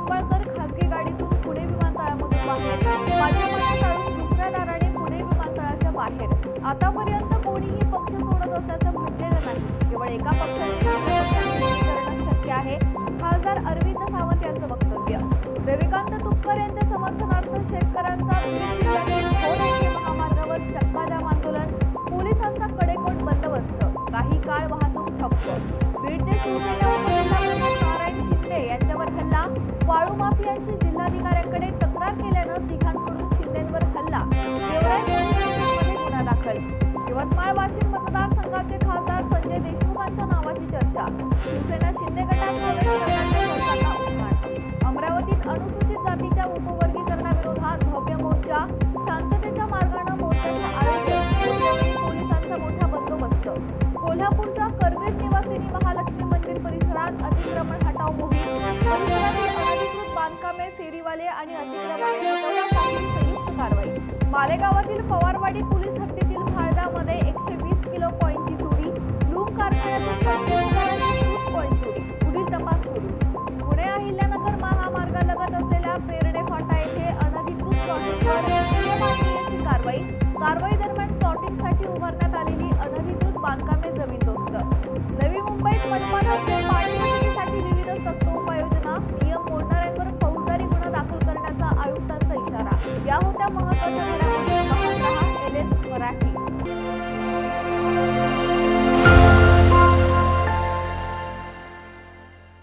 निंबाळकर खासगी गाडीतून पुणे विमानतळामधून बाहेर, माध्यमांना टाळून दुसऱ्या दाराने पुणे विमानतळाच्या बाहेर. आतापर्यंत कोणीही पक्ष सोडत असल्याचं म्हटलेलं नाही. केवळ एका पक्षाचे करणं शक्य आहे. खासदार अरविंद सावंत यांचं वक्तव्य. रविकांत तुपकर यांच्या समर्थनार्थ शेतकऱ्यांचा बीड जिल्ह्यातील खोड येथे महामार्गावर चक्काजाम आंदोलन, पोलिसांचा कडेकोट बंदोबस्त. काही काळ वाहतूक ठप्प. बीडचे शिवसेना उपनेते नारायण शिंदे यांच्यावर हल्ला, वाळू माफियांची जिल्हाधिकाऱ्यांकडे तक्रार केल्यानं तिघांकडून शिंदेंवर हल्ला, गेवराई पोलीस स्टेशनमध्ये गुन्हा दाखल. यवतमाळ वाशिम मतदारसंघाचे खासदार संजय देशमुखांच्या नावाची चर्चा, शिवसेना शिंदे गटात प्रवेश करण्याच्या लोकांना उद्घाटन. अमरावतीत अनुसूचित जातीच्या उपवर्गीकरणाविरोधात भव्य मोर्चा, शांततेच्या मार्गाने मोर्चाचं आयोजन, मोर्चावेळी पोलिसांचा मोठा बंदोबस्त. कोल्हापूरच्या करवीर निवासिनी महालक्ष्मी मंदिर परिसरात अतिक्रमण हटाव मोहीम, परिसरातील अनधिकृत बांधकामे, फेरीवाले आणि अतिक्रमणे हटवण्यासाठी संयुक्त कारवाई. मालेगावातील पवारवाडी पोलीस